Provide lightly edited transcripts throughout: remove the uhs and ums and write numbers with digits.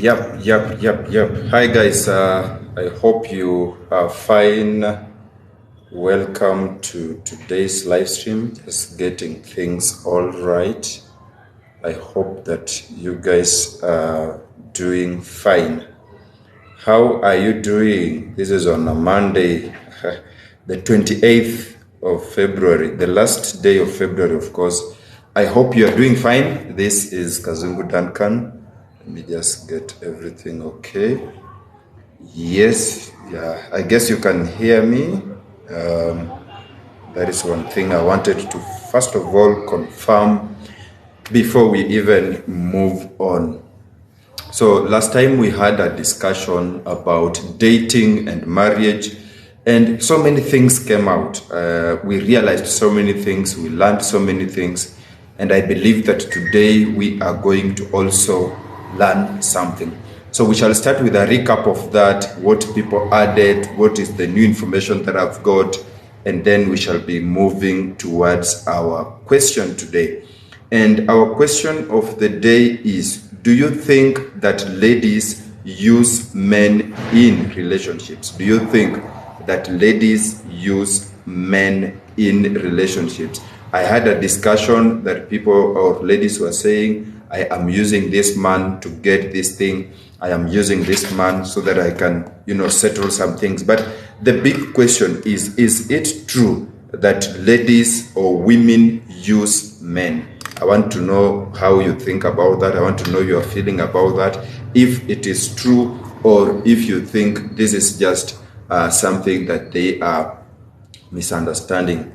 Yep. Hi guys, I hope you are fine. Welcome to today's live stream. Just getting things all right. I hope that you guys are doing fine. How are you doing? This is on a Monday, the 28th of February, the last day of February, of course. I hope you are doing fine. This is Kazungu Duncan. Let me just get everything okay. Yes, yeah, I guess you can hear me. That is one thing I wanted to first of all confirm before we even move on. So last time we had a discussion about dating and marriage, and so many things came out. We realized so many things, we learned so many things, and I believe that today we are going to also learn something. So we shall start with a recap of that, what people added, what is the new information that I've got, and then we shall be moving towards our question today. And our question of the day is, do you think that ladies use men in relationships? Do you think that ladies use men in relationships? I had a discussion that people or ladies were saying, I am using this man to get this thing. I am using this man so that I can, settle some things. But the big question is it true that ladies or women use men? I want to know how you think about that. I want to know your feeling about that. If it is true or if you think this is just something that they are misunderstanding.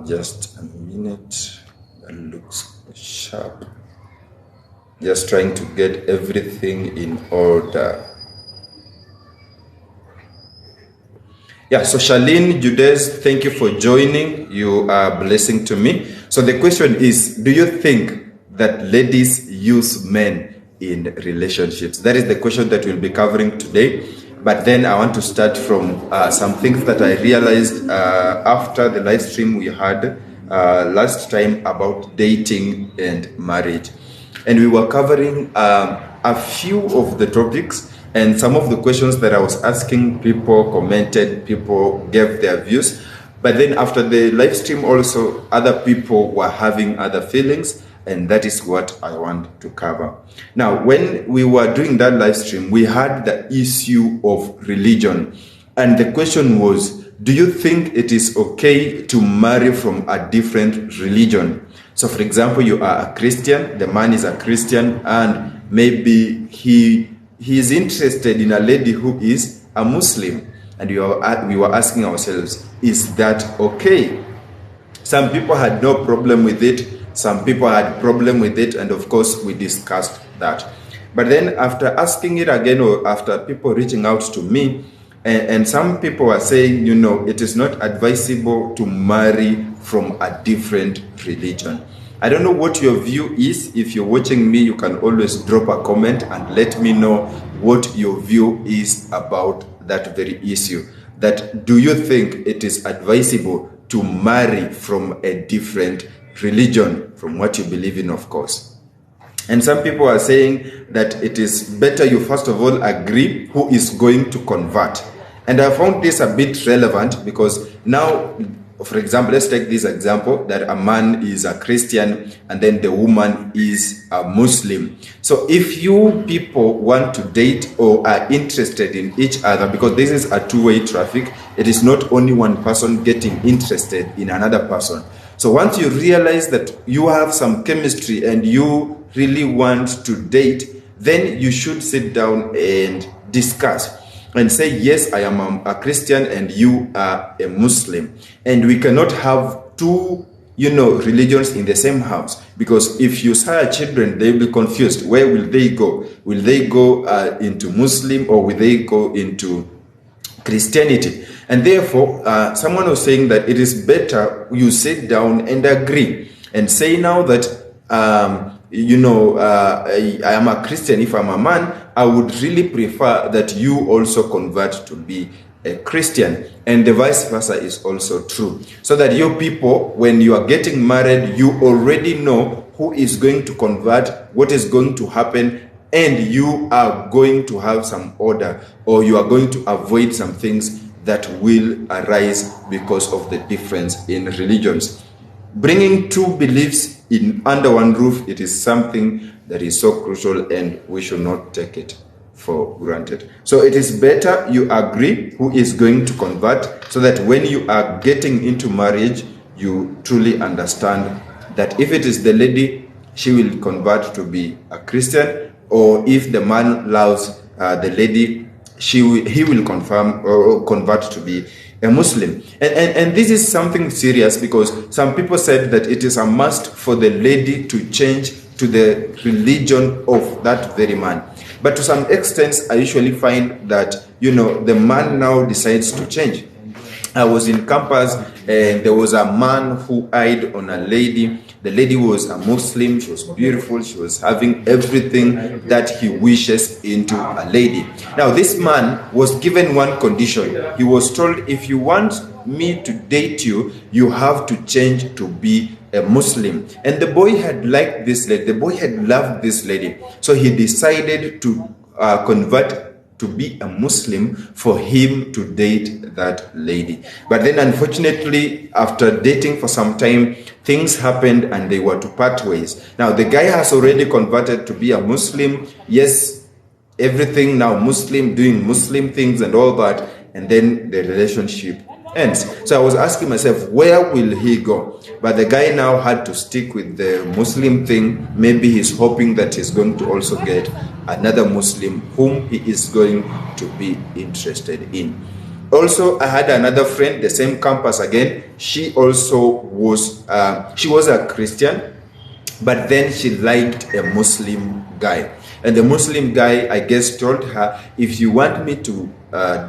Just a minute. That looks sharp. Just trying to get everything in order. Yeah, so Charlene Judes, thank you for joining. You are a blessing to me. So the question is, do you think that ladies use men in relationships? That is the question that we'll be covering today. But then I want to start from some things that I realized after the live stream we had last time about dating and marriage. And we were covering a few of the topics, and some of the questions that I was asking, people commented, people gave their views. But then after the live stream also, other people were having other feelings, and that is what I want to cover. Now, when we were doing that live stream, we had the issue of religion. And the question was, do you think it is okay to marry from a different religion? So for example, you are a Christian, the man is a Christian, and maybe he is interested in a lady who is a Muslim. And we were asking ourselves, is that okay? Some people had no problem with it. Some people had problem with it. And of course, we discussed that. But then after asking it again, or after people reaching out to me, and some people are saying, it is not advisable to marry from a different religion. I don't know what your view is. If you're watching me, you can always drop a comment and let me know what your view is about that very issue. That do you think it is advisable to marry from a different religion, from what you believe in, of course? And some people are saying that it is better you first of all agree who is going to convert. And I found this a bit relevant because now, for example, let's take this example that a man is a Christian and then the woman is a Muslim. So if you people want to date or are interested in each other, because this is a two-way traffic, it is not only one person getting interested in another person. So once you realize that you have some chemistry and you really want to date, then you should sit down and discuss and say, yes, I am a Christian and you are a Muslim. And we cannot have two, religions in the same house. Because if you sire children, they'll be confused. Where will they go? Will they go into Muslim or will they go into Christianity? And therefore, someone was saying that it is better you sit down and agree and say now that, I am a Christian. If I'm a man, I would really prefer that you also convert to be a Christian. And the vice versa is also true. So that you people, when you are getting married, you already know who is going to convert, what is going to happen, and you are going to have some order, or you are going to avoid some things that will arise because of the difference in religions. Bringing two beliefs in under one roof, it is something that is so crucial, and we should not take it for granted. So it is better you agree who is going to convert, so that when you are getting into marriage, you truly understand that if it is the lady, she will convert to be a Christian, or if the man loves the lady, he will confirm or convert to be a Muslim. And this is something serious, because some people said that it is a must for the lady to change to the religion of that very man. But to some extent, I usually find that, the man now decides to change. I was in campus, and there was a man who eyed on a lady. The lady was a Muslim. She was beautiful. She was having everything that he wishes into a lady. Now, this man was given one condition. He was told, if you want me to date you, you have to change to be a Muslim. And the boy had liked this lady. The boy had loved this lady. So he decided to convert to be a Muslim for him to date that lady. But then, unfortunately, after dating for some time, things happened and they were to part ways. Now, the guy has already converted to be a Muslim. Yes, everything now Muslim, doing Muslim things and all that. And then the relationship ends. So I was asking myself, where will he go? But the guy now had to stick with the Muslim thing. Maybe he's hoping that he's going to also get another Muslim whom he is going to be interested in. Also, I had another friend, the same campus again. She also was, she was a Christian, but then she liked a Muslim guy. And the Muslim guy, I guess, told her, if you want me to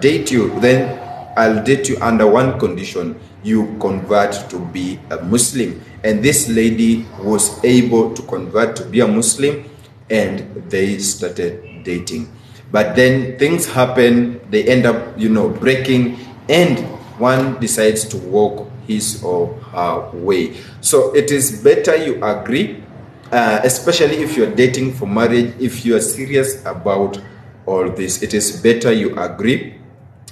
date you, then I'll date you under one condition: you convert to be a Muslim. And this lady was able to convert to be a Muslim, and they started dating. But then things happen, they end up, breaking, and one decides to walk his or her way. So it is better you agree, especially if you're dating for marriage. If you are serious about all this, it is better you agree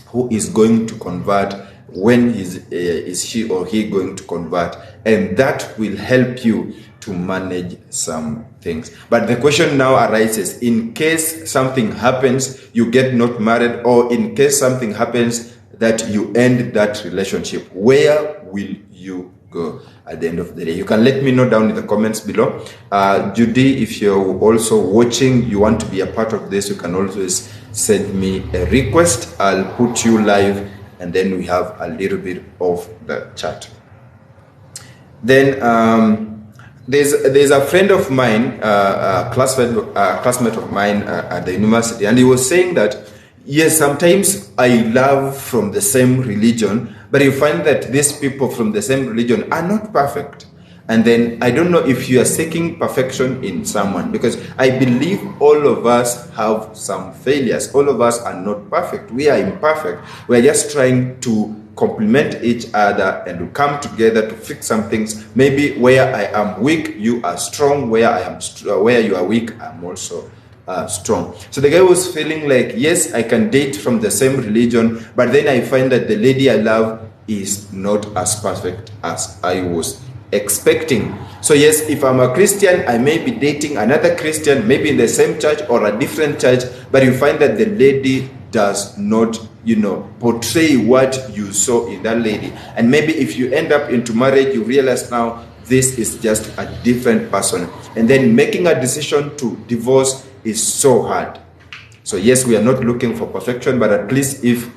who is going to convert, when is she or he going to convert, and that will help you to manage some things. But the question now arises, in case something happens, you get not married, or in case something happens that you end that relationship, where will you go at the end of the day? You can let me know down in the comments below. Judy, if you're also watching, you want to be a part of this, you can always send me a request. I'll put you live, and then we have a little bit of the chat. Then there's a friend of mine, a classmate of mine at the university, and he was saying that, yes, sometimes I love from the same religion, but you find that these people from the same religion are not perfect. And then I don't know if you are seeking perfection in someone, because I believe all of us have some failures. All of us are not perfect. We are imperfect. We are just trying to complement each other and to come together to fix some things. Maybe where I am weak, you are strong. Where you are weak, I'm also strong. So the guy was feeling like, yes, I can date from the same religion, but then I find that the lady I love is not as perfect as I was expecting. So yes, if I'm a Christian, I may be dating another Christian, maybe in the same church or a different church, but you find that the lady does not, portray what you saw in that lady. And maybe if you end up into marriage, you realize now this is just a different person. And then making a decision to divorce is so hard. So yes, we are not looking for perfection, but at least if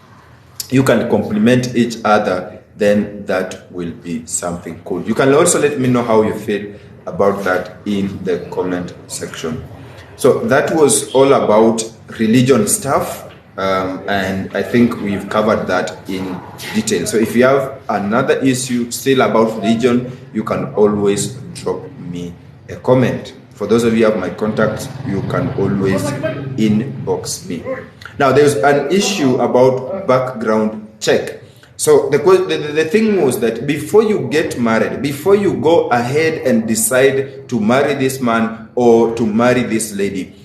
you can complement each other, then that will be something cool. You can also let me know how you feel about that in the comment section. So that was all about religion stuff. And I think we've covered that in detail. So if you have another issue still about religion, you can always drop me a comment. For those of you who have my contacts, you can always inbox me. Now, there's an issue about background check. So the thing was that before you get married, before you go ahead and decide to marry this man or to marry this lady,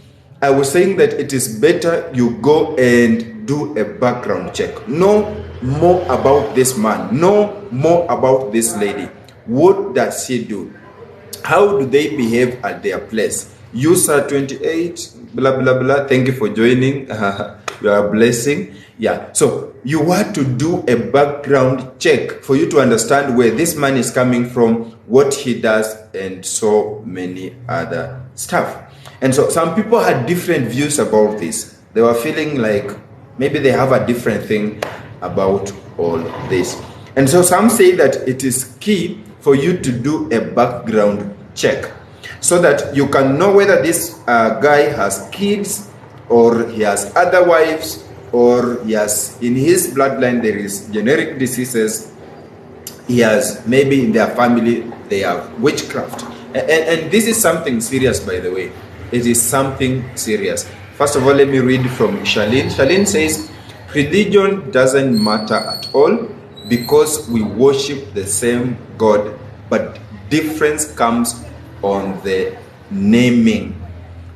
I was saying that it is better you go and do a background check. Know more about this man. Know more about this lady. What does she do? How do they behave at their place? User 28, blah, blah, blah. Thank you for joining. You are a blessing. Yeah. So you want to do a background check for you to understand where this man is coming from, what he does, and so many other stuff. And so some people had different views about this. They were feeling like maybe they have a different thing about all this. And so some say that it is key for you to do a background check so that you can know whether this guy has kids or he has other wives or he has in his bloodline there is genetic diseases. He has maybe in their family they have witchcraft. And this is something serious, by the way. It is something serious. First of all, let me read from Charlene. Charlene says, religion doesn't matter at all because we worship the same God, but difference comes on the naming.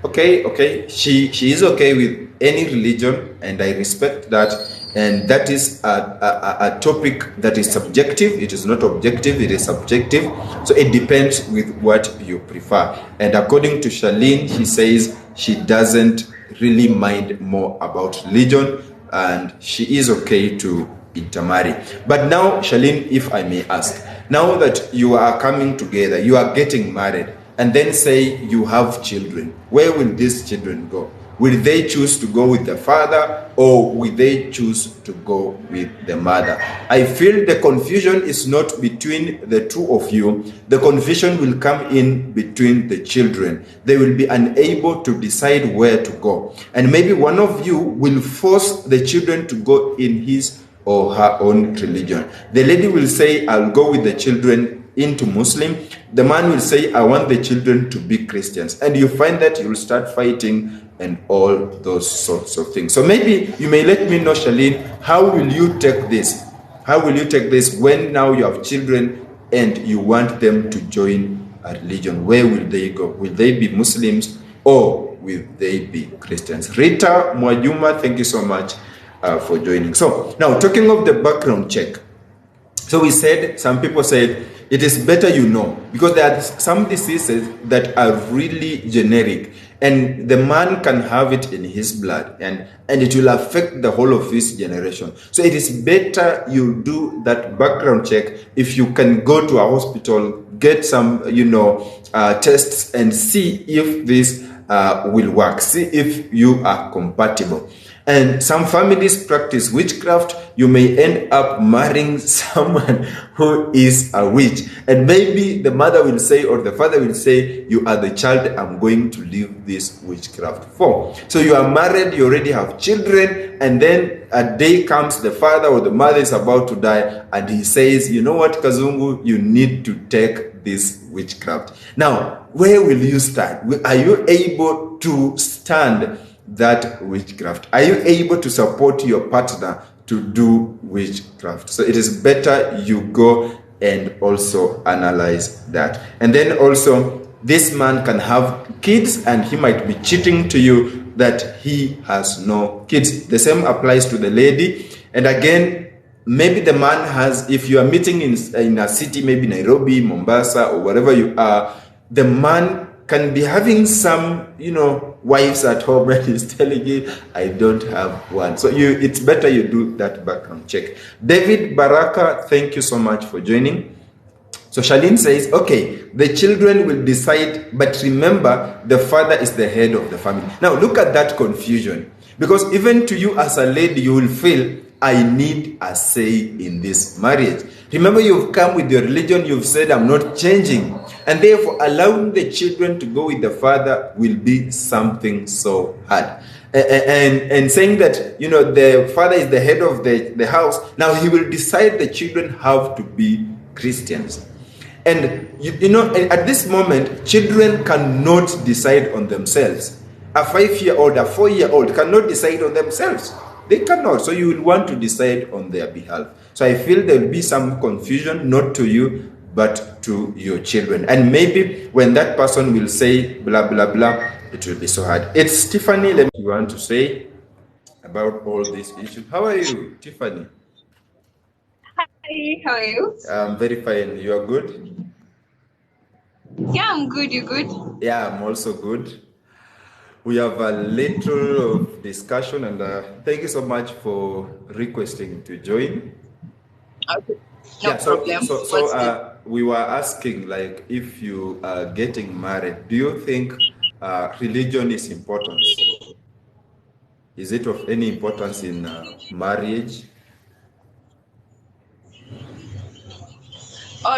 Okay. She is okay with any religion, and I respect that. And that is a topic that is subjective. It is not objective, it is subjective. So it depends with what you prefer. And according to Charlene, she says she doesn't really mind more about religion and she is okay to intermarry. But now, Charlene, if I may ask, now that you are coming together, you are getting married, and then say you have children, where will these children go? Will they choose to go with the father or will they choose to go with the mother? I feel the confusion is not between the two of you. The confusion will come in between the children. They will be unable to decide where to go. And maybe one of you will force the children to go in his or her own religion. The lady will say, I'll go with the children into Muslim. The man will say, I want the children to be Christians. And you find that you will start fighting and all those sorts of things. So maybe you may let me know, Charlene, how will you take this? How will you take this when now you have children and you want them to join a religion? Where will they go? Will they be Muslims or will they be Christians? Rita Mwajuma, thank you so much for joining. So now talking of the background check. So we said, some people said, it is better you know, because there are some diseases that are really generic and the man can have it in his blood and it will affect the whole of his generation. So it is better you do that background check. If you can go to a hospital, get some, tests and see if this will work. See if you are compatible. And some families practice witchcraft. You may end up marrying someone who is a witch. And maybe the mother will say or the father will say, you are the child I'm going to leave this witchcraft for. So you are married, you already have children, and then a day comes, the father or the mother is about to die, and he says, you know what, Kazungu, you need to take this witchcraft. Now, where will you stand? Are you able to stand that witchcraft? Are you able to support your partner to do witchcraft? So it is better you go and also analyze that. And then also, this man can have kids and he might be cheating to you that he has no kids. The same applies to the lady. And again, maybe the man has, if you are meeting in a city, maybe Nairobi, Mombasa, or wherever you are, the man can be having some, wives at home and he's telling you, I don't have one. So it's better you do that background check. David Baraka, thank you so much for joining. So Charlene says, okay, the children will decide, but remember, the father is the head of the family. Now look at that confusion. Because even to you as a lady, you will feel, I need a say in this marriage. Remember, you've come with your religion, you've said, I'm not changing. And therefore, allowing the children to go with the father will be something so hard. And saying that, the father is the head of the house, now he will decide the children have to be Christians. And, at this moment, children cannot decide on themselves. A 5-year-old, a 4-year-old cannot decide on themselves. They cannot. So you will want to decide on their behalf. So I feel there will be some confusion, not to you, but to your children. And maybe when that person will say, blah, blah, blah, it will be so hard. It's Tiffany. Let me you want to say about all these issues. How are you, Tiffany? Hi, how are you? I'm very fine. You are good? Yeah, I'm good. You good? Yeah, I'm also good. We have a little of discussion, and thank you so much for requesting to join. Okay. No Yeah, problem. What's the we were asking like if you are getting married, do you think religion is important? Is it of any importance in marriage?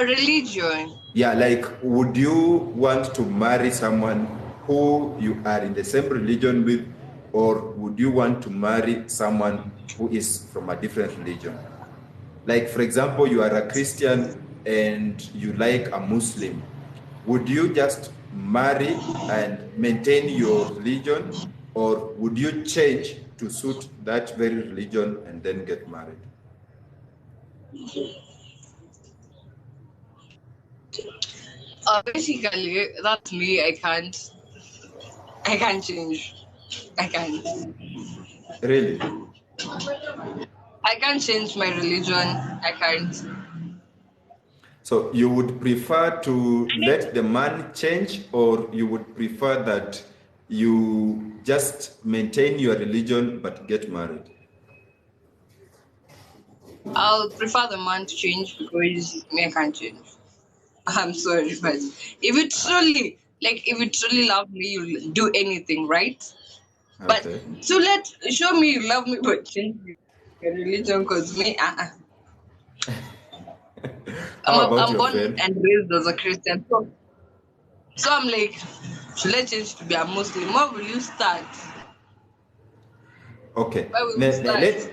religion? Yeah, like would you want to marry someone who you are in the same religion with, or would you want to marry someone who is from a different religion? Like, for example, you are a Christian and you like a Muslim. Would you just marry and maintain your religion, or would you change to suit that very religion and then get married? Basically, that's me. I can't change. I can't. Really? I can't change my religion. I can't. So you would prefer to let the man change, or you would prefer that you just maintain your religion but get married? I'll prefer the man to change because me, I can't change. I'm sorry, but if you truly love me, you'll do anything, right? But Okay. show me you love me, but change your religion, cause me, How about I'm your born friend? and raised as a Christian, so I'm like, should I change to be a Muslim? Where will you start? Okay. Where will we Let, start?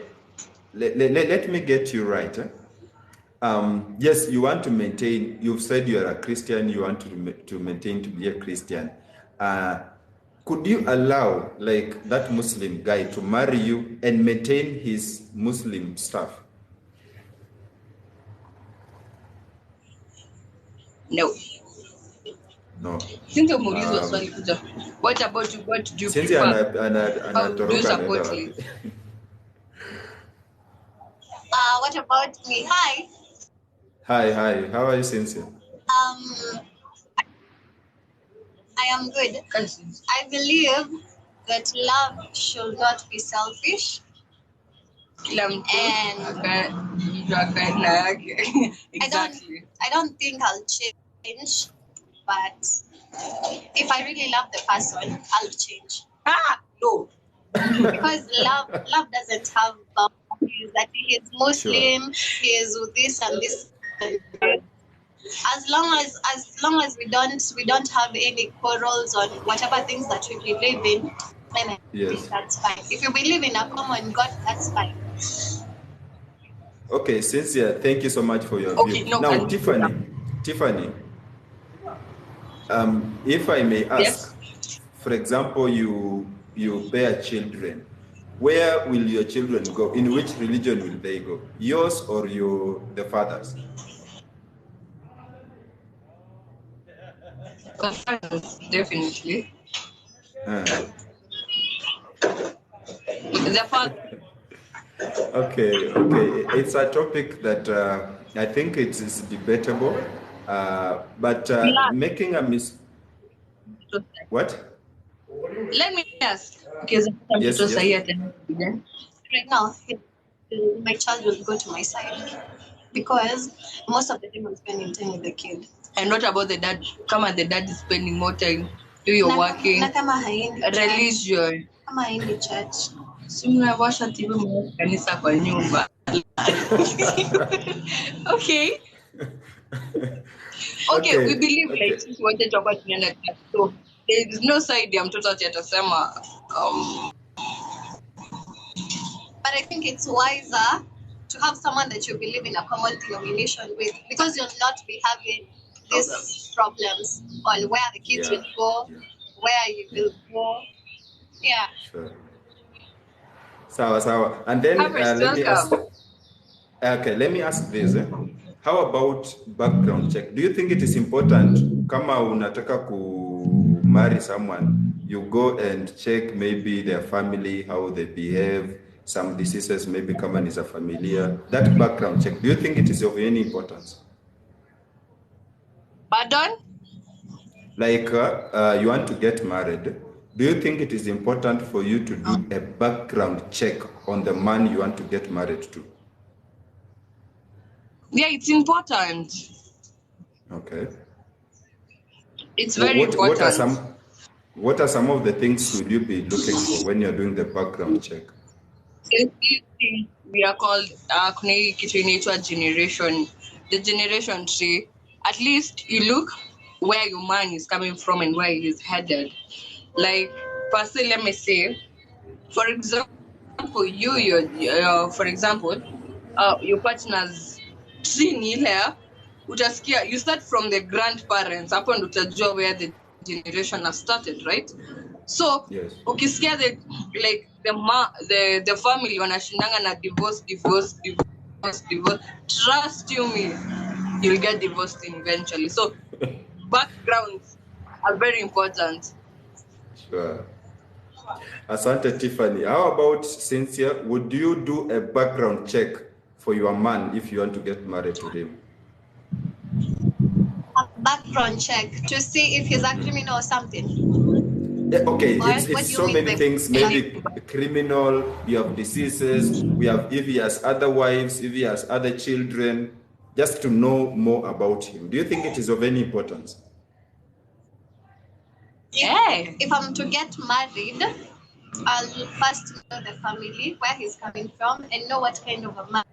let me get you right. Yes, you want to maintain, you've said you are a Christian, you want to maintain to be a Christian. Uh, could you allow like that Muslim guy to marry you and maintain his Muslim stuff? No. No. Since umeulizwa swali kuja, what about you? What do you Since prefer? How do you anatoroka anaenda support wapi? me? What about me? Hi. Hi, how are you, Cynthia? I am good. I believe that love should not be selfish. Kila mtu And akae na yake. Exactly. I don't think I'll change, but if I really love the person, I'll change. No. Because love doesn't have boundaries. That he is Muslim, he is with this and this. As long as we don't have any quarrels on whatever things that we believe in, then I Yes. think that's fine. If you believe in a common God, that's fine. Okay, Cynthia, thank you so much for your Okay, view. no, Now, can you do that? Tiffany, if I may ask, Yes. for example, you bear children. Where will your children go? In which religion will they go? Yours or the father's? Definitely. Uh, The father. okay. It's a topic that I think it is debatable, but making a what? Let me ask. Because Yes, mtoto yes. sahi ataenda kuja. Right now, my child will go to my side because most of the time I'm spending time with the kid. And what about the dad? Kama the dad is spending more time, you're working. Na kama haendi church. Religion. Kama haendi church. Si mnawasha TV mwa kanisa kwa nyumba. Okay. Okay, we believe like sisi wote tutakuwa tunaenda church. So there is no side ya mtoto ati atasema But I think it's wiser to have someone that you believe in a common denomination with, because you'll not be having these problems on where the kids will go, where you will go. Yeah. Sure. Sawa. And then let me ask this. How about background check? Do you think it is important kama unataka ku marry someone, you go and check maybe their family, how they behave, some diseases maybe kama ni za familia. That background check, do you think it is of any importance? Pardon? Like you want to get married, do you think it is important for you to do a background check on the man you want to get married to? Yeah, it's important. Okay. It's very important. What are some of the things would you be looking for when you're doing the background check? We are called kitu inaitwa generation. The generation tree. At least you look where your man is coming from and where he is headed. Like, firstly, let me say, for example, your partner's tree ni ile utasikia, you start from the grandparents, hapo ndo utajua where the generation has started, right? So Yes. ukisikia the family wanashindanga na divorce, trust you me, you'll get divorced eventually. So backgrounds are very important. Sure. Asante Tiffany. How about Cynthia? Would you do a background check for your man if you want to get married to him? A background check to see if he's a criminal or something. Yeah, okay, What it's do you so mean many by things. Maybe criminal, you have diseases, we have if he has other wives, if he has other children, just to know more about him. Do you think it is of any importance? If I'm to get married, I'll first know the family, where he's coming from, and know what kind of a man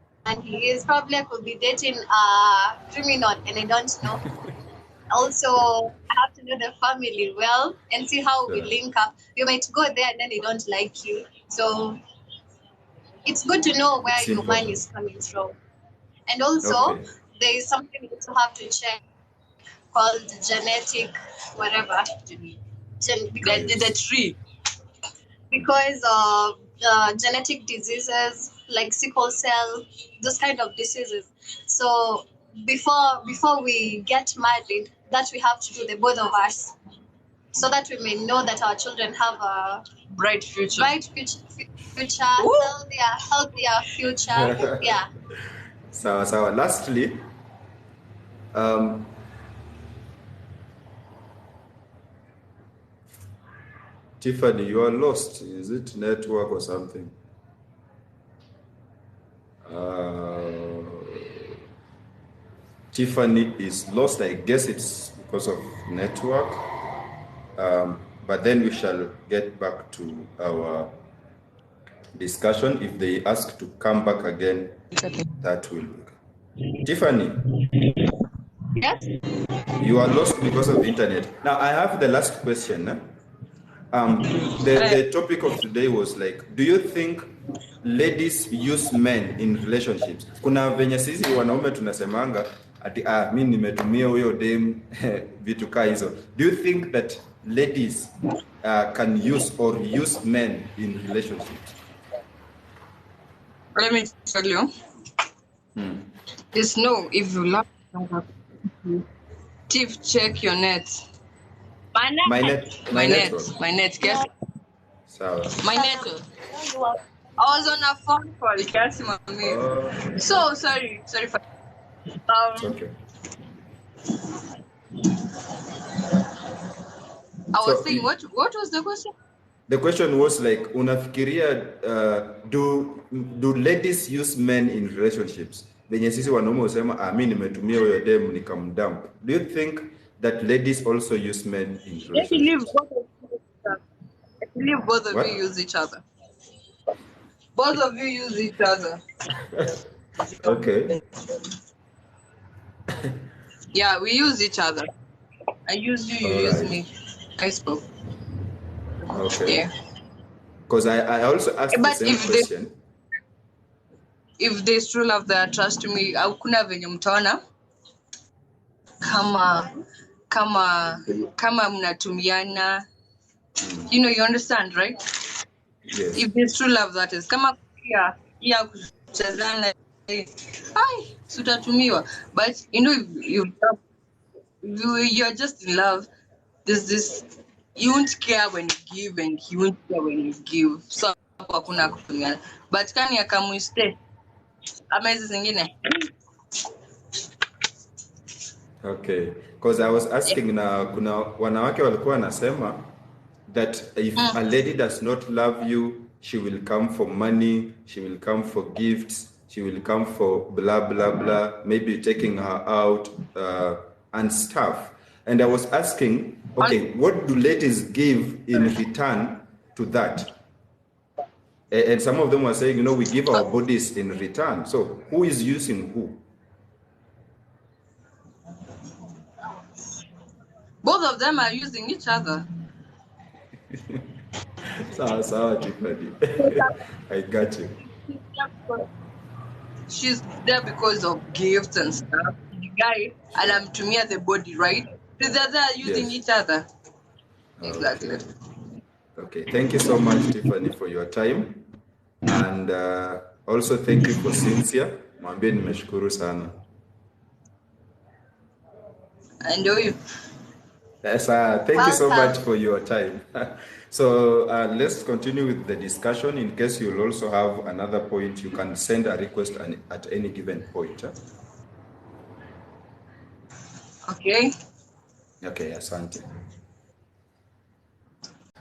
he is. Probably I could be dating a criminal and I don't know. Also, I have to know the family well and see how we link up. You might go there and then they don't like you. So it's good to know where your man is coming from. And also, there is something you also have to check called genetic, whatever. The tree. Because of genetic diseases like sickle cell, those kind of diseases. So before we get married, that we have to do, the both of us, so that we may know that our children have a bright future, healthier future. Yeah. So lastly, Tiffany, you are lost. Is it network or something? Tiffany is lost. I guess it's because of network. But then we shall get back to our discussion. If they ask to come back again, that will be. Tiffany. Yes? You are lost because of internet. Now I have the last question. The topic of today was like, do you think ladies use men in relationships? Kuna venye sisi wanaume tunasemanga ati mimi nimetumia huyo dem vitu kaa hizo. Do you think that ladies can use or use men in relationships? Let me tell you. Just know if you love someone, Tiff, check your net. My net. Guess. My net. I was on a phone call. Guess, mommy. So sorry for. Okay. I was saying, what was the question? The question was like, unafikiria do ladies use men in relationships? Venye sisi wanaume usema mimi nimetumia huyo dem nikamdump. Do you think that ladies also use men in relationships? I believe both of you use each other. Both of you use each other. Okay. Yeah, we use each other. I use you, you use me. I spoke. Okay. Yeah. Because I also asked the same question. If there's true love there, trust me, hakuna venye mtaona kama mnatumiana. You understand, right? Yes. If there's true love, that is kama ya kuchezana sutatumiwa, but if you're just in love, there's this You won't care when you give and he won't care when you give. So hakuna kutumiana. But kani akamuiste ama hizi zingine. Okay, because I was asking na kuna wanawake walikuwa wanasema that if a lady does not love you, she will come for money, she will come for gifts, she will come for blah blah blah, maybe taking her out and stuff. And I was asking, okay, what do ladies give in return to that? And some of them were saying, we give our bodies in return. So who is using who? Both of them are using each other. Sawa, Tiffany. I got you. She's there because of gifts and stuff. The guy, anamtumia the body, right? The other are using each other. Exactly. Okay. Thank you so much, Tiffany, for your time. And also thank you for Cynthia. Mwambie nimeshukuru sana. And you. Yes, thank you so much for your time. So let's continue with the discussion. In case you'll also have another point, you can send a request at any given point. Okay. Okay, asante.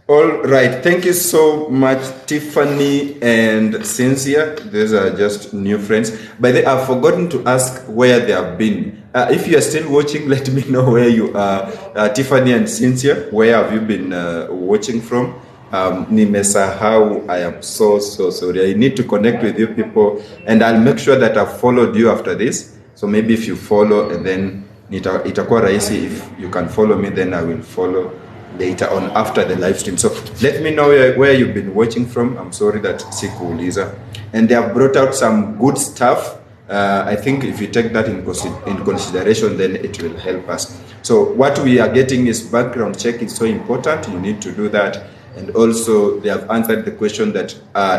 All right, thank you so much, Tiffany and Cynthia. These are just new friends. But I've forgotten to ask where they have been. If you are still watching, let me know where you are. Tiffany and Cynthia, where have you been watching from? Nimesahau. I am so sorry. I need to connect with you people, and I'll make sure that I've followed you after this. So maybe if you follow, and then itakuwa rahisi. If you can follow me, then I will follow later on after the live stream. So let me know where you've been watching from. I'm sorry that sikuuliza. And they have brought out some good stuff. I think if you take that in consideration, then it will help us. So what we are getting is background check is so important. You need to do that. And also they have answered the question that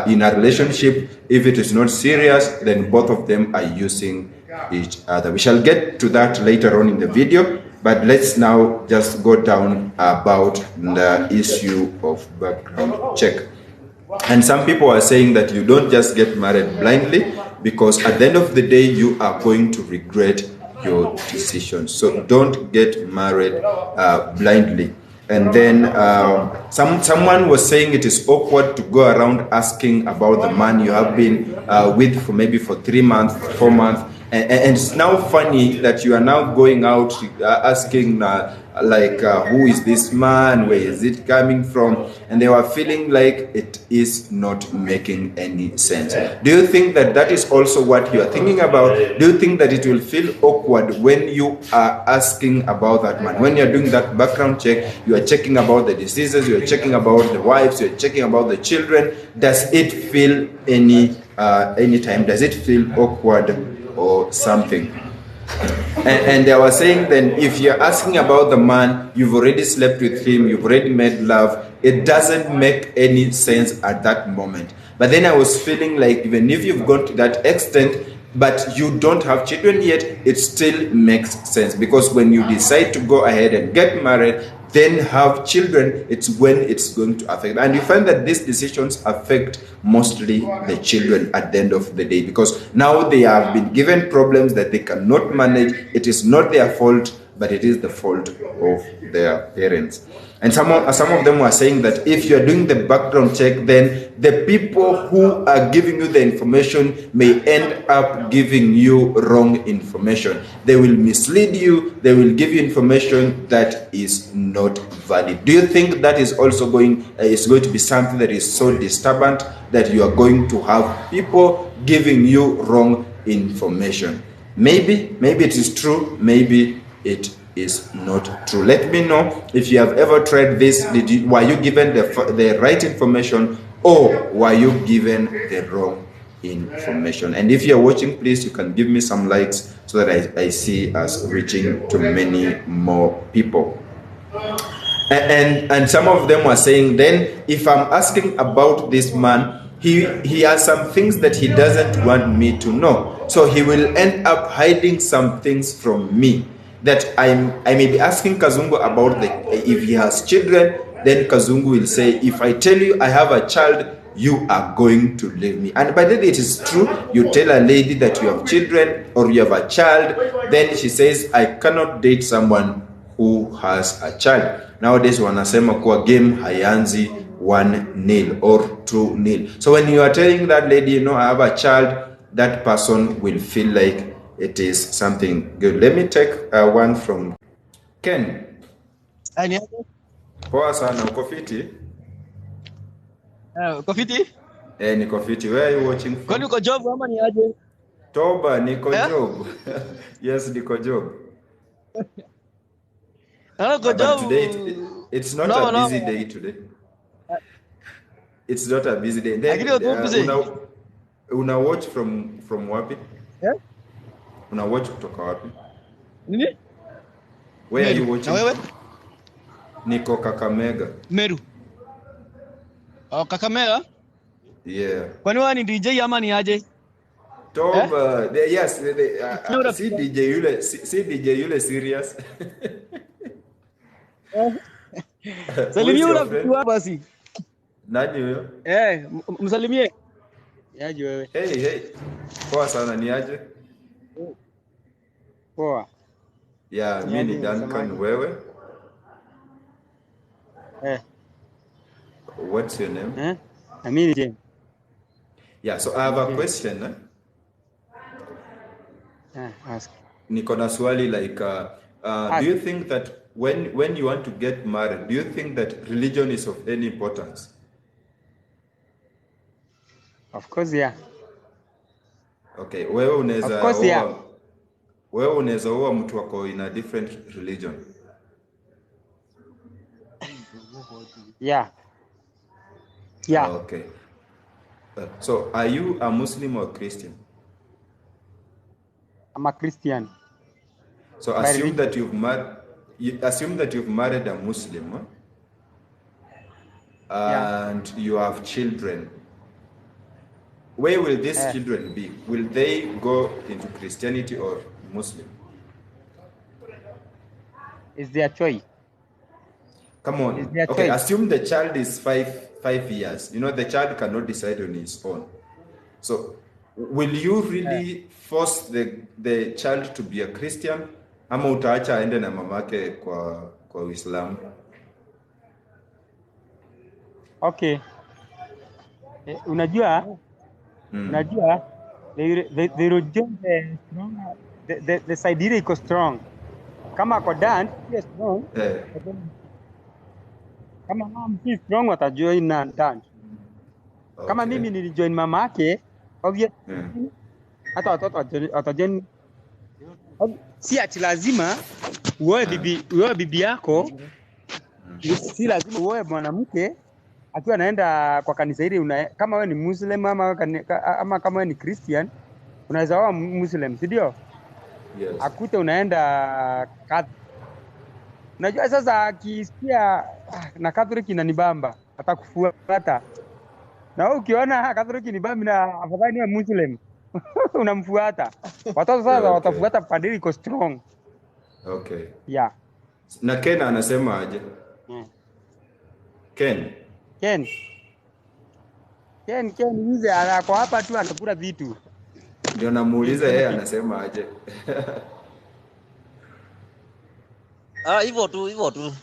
in a relationship, if it is not serious, then both of them are using each other. We shall get to that later on in the video. But let's now just go down about the issue of background check. And some people are saying that you don't just get married blindly, because at the end of the day, you are going to regret your decision. So don't get married blindly. And then someone was saying it is awkward to go around asking about the man you have been with for maybe for 3 months, 4 months. And it's now funny that you are now going out asking who is this man? Where is it coming from? And they were feeling like it is not making any sense. Do you think that that is also what you are thinking about? Do you think that it will feel awkward when you are asking about that man? When you are doing that background check, you are checking about the diseases, you are checking about the wives, you are checking about the children. Does it feel any time? Does it feel awkward or something? And they were saying then if you're asking about the man, you've already slept with him, you've already made love, it doesn't make any sense at that moment. But then I was feeling like even if you've gone to that extent, but you don't have children yet, it still makes sense. Because when you decide to go ahead and get married, then have children, it's when it's going to affect. And you find that these decisions affect mostly the children at the end of the day, because now they have been given problems that they cannot manage. It is not their fault, but it is the fault of their parents. And some of them were saying that if you are doing the background check, then the people who are giving you the information may end up giving you wrong information. They will mislead you. They will give you information that is not valid. Do you think that is also going to be something that is so disturbing that you are going to have people giving you wrong information? Maybe it is true. Maybe it is not true. Let me know if you have ever tried this. Were you given the right information, or were you given the wrong information? And if you're watching, please, you can give me some likes so that I see us reaching to many more people. And some of them were saying, then if I'm asking about this man, he has some things that he doesn't want me to know, so he will end up hiding some things from me. That I may be asking Kazungu about if he has children, then Kazungu will say, if I tell you I have a child, you are going to leave me. And by the way, it is true. You tell a lady that you have children or you have a child, then she says, I cannot date someone who has a child. Nowadays wanasema kwa game haianzi 1-0 or 2-0. So when you are telling that lady, I have a child, that person will feel like it is something good. Let me take one from Ken. Poa sana, uko fiti? Uko fiti? Niko fiti. Where are you watching from? Kwani uko job ama ni aje? Toba, niko job. Yes, niko job. Uko job. Today it's not a busy day today. It's not a busy day. Then, una watch from wapi? Yeah? Una watch kutoka wapi? Nini? Where are you watching? Na wewe? Niko Kakamega. Meru. Oh, Kakamega? Yeah. Kwani wewe ni DJ ama ni aje? Toba, yes, si DJ yule serious. Salimia rafiki wako basi. Nani huyo? Msalimie. Yaje wewe? Hey. Poa sana, ni aje? Poa. Yeah, mimi ni Duncan, wewe? What's your name? Mimi James. Yeah, so I have a question. Ask. Niko na swali like do you think that when you want to get married, do you think that religion is of any importance? Of course, yeah. Okay, wewe unaweza oa mtu wako in a different religion? Yeah. Okay. So are you a Muslim or Christian? I'm a Christian. So assume that you've married a Muslim, and you have children. Where will these children be? Will they go into Christianity or Muslim? It's their choice. Come on. Okay, assume the child is five years. The child cannot decide on his own. So will you really force the child to be a Christian? Ama utaacha aende na mamake kwa Uislamu? Okay. Unajua the religion the side ile iko strong. Kama kwa dance is strong. Kama mama si strong watajoin na dance. Kama mimi nilijoin mama yake, obviously hata watoto watajoin. Si ati lazima uoe bibi yako. Si lazima uoe mwanamke akiwa anaenda kwa kanisa hili. Kama wewe ni Muslim ama kama wewe ni Christian, unaweza oa Muslim, si ndio? Yes. Akute unaenda unajua sasa akisikia na Catholic inanibamba atakufuata. Na wewe ukiona Catholic ni bamba na afadhali ni Muslim unamfuata. Watoto sasa watafuata padri iko strong. Okay. Yeah. Na Ken anasema aje? Ken hizi anako hapa tu anakula vitu. Ndio namuuliza yeye anasema aje? Hivyo tu.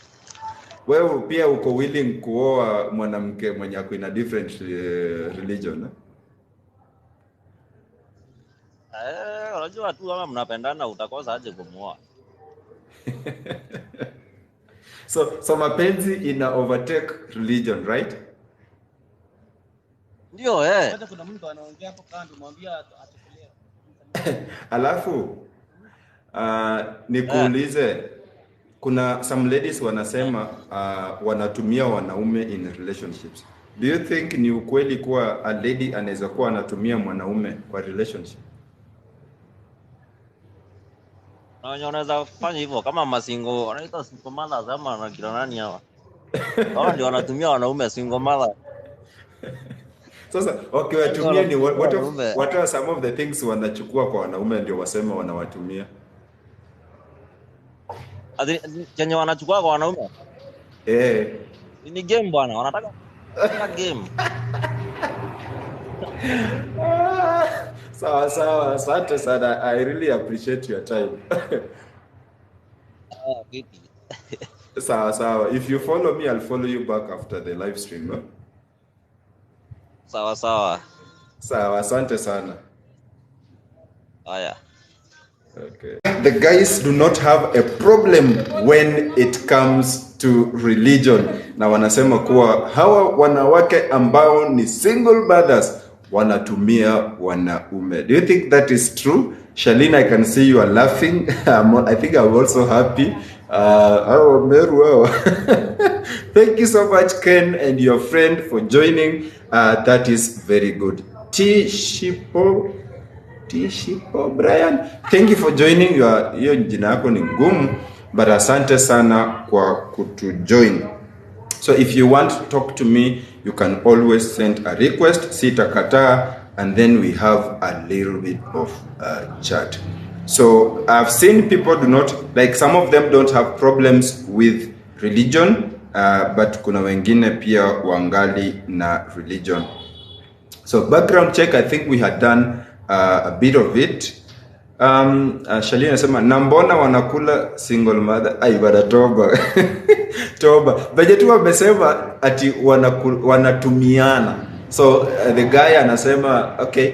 Wewe pia uko willing kuoa mwanamke mwenye ako in a different religion? Unajua tu kama mnapendana utakosa aje kumuoa. So mapenzi ina overtake religion, right? Ndio Hata kuna mtu anaongea hapo kando mwambie atukulie. Alafu nikuulize, kuna some ladies wanasema wanatumia wanaume in relationships. Do you think ni ukweli kuwa a lady anaweza kuwa anatumia mwanaume kwa relationship? Unaweza kufanya hivyo kama masingo, wanaita single mothers ama na kila nani hawa. Hao ndio wanatumia wanaume single mother. Sasa wakiwatumia ni what are some of the things wanachukua kwa wanaume ndio wasema wanawatumia? Chenye wanachukua kwa wanaume? Ini game bwana, wanataka game. Sawa, asante sana. I really appreciate your time. Vipi? Sawa. If you follow me, I'll follow you back after the live stream. No? Sawa. Sawa, asante sana. Haya. Okay. The guys do not have a problem when it comes to religion. Na wanasema kuwa hawa wanawake ambao ni single mothers wanatumia wanaume. Do you think that is true? Charlene, I can see you are laughing. I think I'm also happy. Thank you so much, Ken and your friend, for joining. That is very good. Tishipo Brian, thank you for joining. Hiyo jina yako ni ngumu, but asante sana kwa kutujoin. So if you want to talk to me, you can always send a request, sitakataa, and then we have a little bit of chat. So I've seen people do not, like some of them don't have problems with religion, but kuna wengine pia wangali na religion. So background check, I think we had done a bit of it. Shalini anasema nambona wanakula single mother. Bada toba. Baje tu wamesema ati wanatumiana. So the guy anasema okay,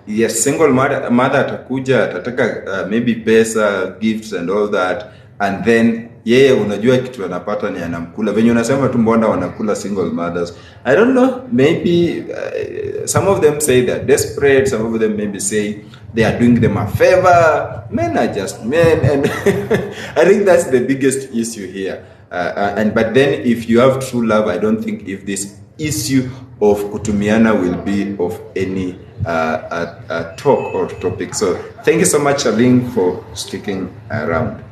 yes, single mother atakuja atataka maybe pesa, gifts and all that, and then yeye unajua kitu anapata ni anamkula. Venye unasema tu mbona wanakula single mothers. I don't know, maybe some of them say they're desperate, some of them maybe say they are doing them a favor. Men are just men, and I think that's the biggest issue here. But then if you have true love, I don't think if this issue of kutumiana will be of any talk or topic. So thank you so much, Charlene, for sticking around.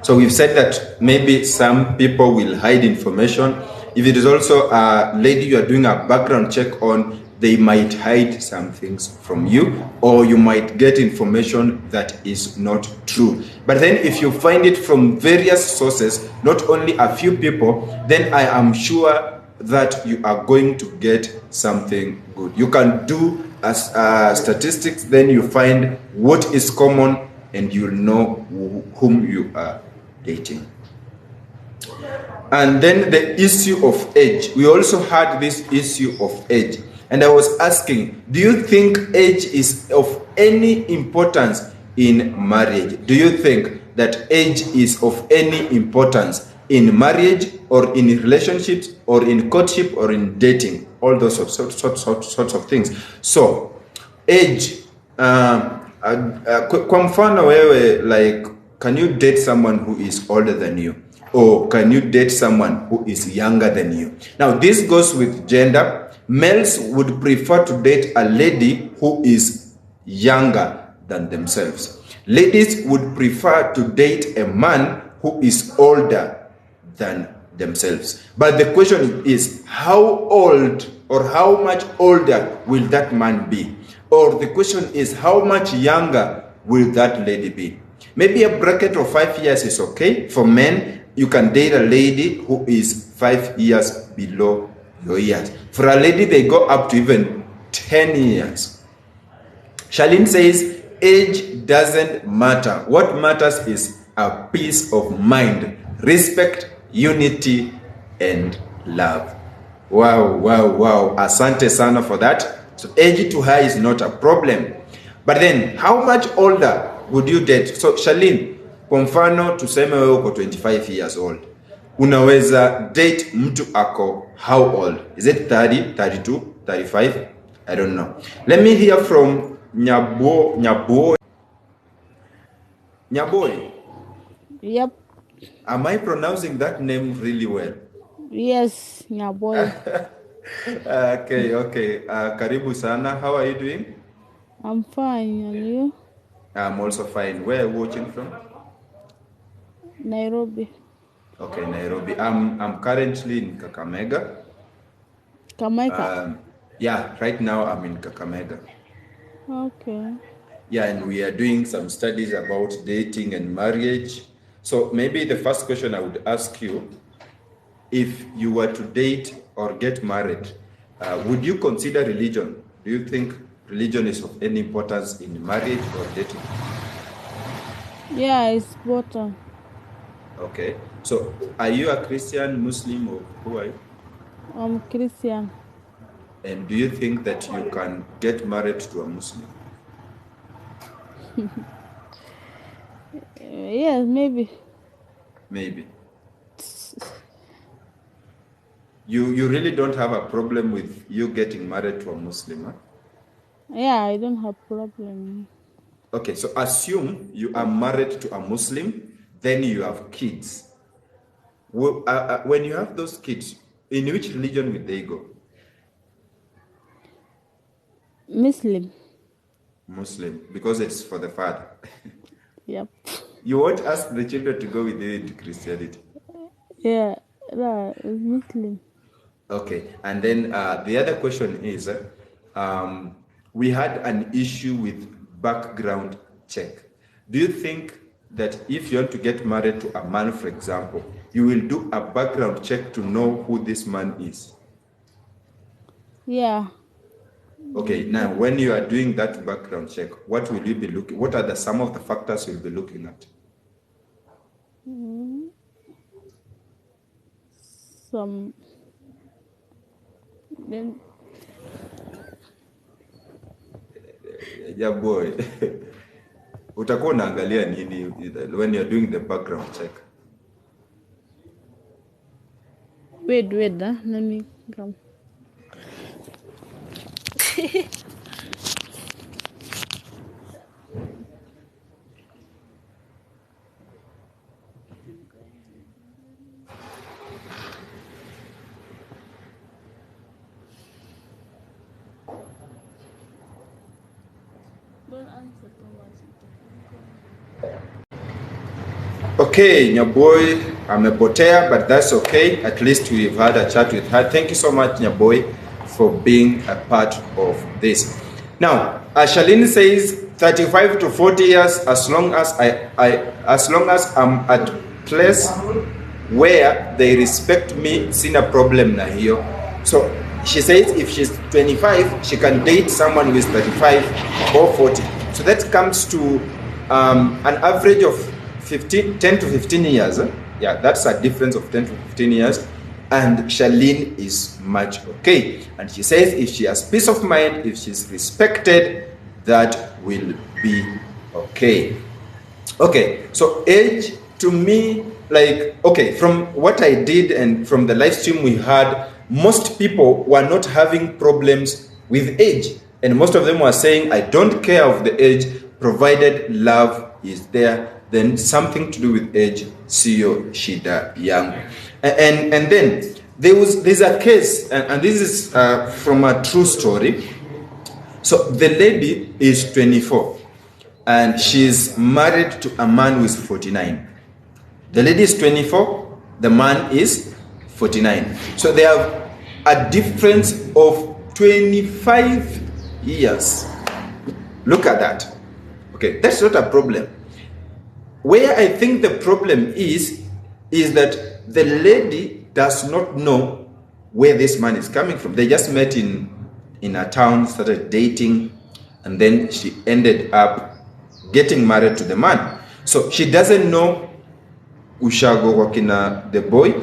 So we've said that maybe some people will hide information. If it is also a lady you are doing a background check on, they might hide some things from you, or you might get information that is not true. But then if you find it from various sources, not only a few people, then I am sure that you are going to get something good. You can do as statistics, then you find what is common and you'll know whom you are dating. And then the issue of age. We also had this issue of age. And I was asking, do you think age is of any importance in marriage? Do you think that age is of any importance in marriage or in relationships or in courtship or in dating? All those sorts of things. So, age, kwa mfano wewe, like, can you date someone who is older than you? Or can you date someone who is younger than you? Now, this goes with gender. Males would prefer to date a lady who is younger than themselves. Ladies would prefer to date a man who is older than themselves. But the question is, how old or how much older will that man be? Or the question is, how much younger will that lady be? Maybe a bracket of 5 years is okay. For men, you can date a lady who is 5 years below your years. For a lady, they go up to even 10 years. Charlene says, age doesn't matter. What matters is a peace of mind, respect, unity, and love. Wow. Asante sana for that. So age too high is not a problem. But then, how much older would you date? So Charlene, kwa mfano tuseme wewe uko 25 years old. Unaweza date mtu ako how old? Is it 30, 32, 35? I don't know. Let me hear from Nyaboy. Yep. Am I pronouncing that name really well? Yes, Nyaboy. Okay. Karibu sana. How are you doing? I'm fine, and you? I'm also fine. Where are you watching from? Nairobi. Okay, Nairobi. I'm currently in Kakamega. Kamaica? Yeah, right now I'm in Kakamega. Okay. Yeah, and we are doing some studies about dating and marriage. So maybe the first question I would ask you, if you were to date or get married, would you consider religion? Do you think religion is of any importance in marriage or dating? Yeah, it's important. Okay. So, are you a Christian, Muslim, or who are you? I'm Christian. And do you think that you can get married to a Muslim? Yes, maybe. Maybe. You really don't have a problem with you getting married to a Muslim, huh? Yeah, I don't have problem. Okay, so assume you are married to a Muslim, then you have kids. When you have those kids, in which religion will they go? Muslim. Muslim, because it's for the father. Yep. You won't ask the children to go with you into Christianity. Yeah, it's Muslim. Okay, and then the other question is, we had an issue with background check. Do you think that if you want to get married to a man, for example, you will do a background check to know who this man is? Yeah. Okay, now when you are doing that background check, what will you be looking? What are some of the factors you'll be looking at? Some. Then. Yeah, boy. Utakuwa unaangalia nini when you're doing the background check? Wait, let me come. Okay, Nyaboy, amepotea, but that's okay. At least we've had a chat with her. Thank you so much, Nyaboy, for being a part of this. Now, Shalini says 35 to 40 years, as long as I'm at place where they respect me, sina problem na hiyo. So she says if she's 25, she can date someone who is 35 or 40. So that comes to an average of 10 to 15 years. Yeah, that's a difference of 10 to 15 years. And Charlene is much okay. And she says if she has peace of mind, if she's respected, that will be okay. Okay, so age to me, like, okay, from what I did and from the live stream we had, most people were not having problems with age. And most of them were saying, I don't care of the age, provided love is there. Then something to do with age, CEO Shida Young. And then there's a case, and this is from a true story. So the lady is 24, and she's married to a man who is 49. The lady is 24, the man is 49. So they have a difference of 25 years. Look at that. Okay, that's not a problem. Where I think the problem is that the lady does not know where this man is coming from. They just met in a town, started dating, and then she ended up getting married to the man. So she doesn't know Ushago Wakina, the boy,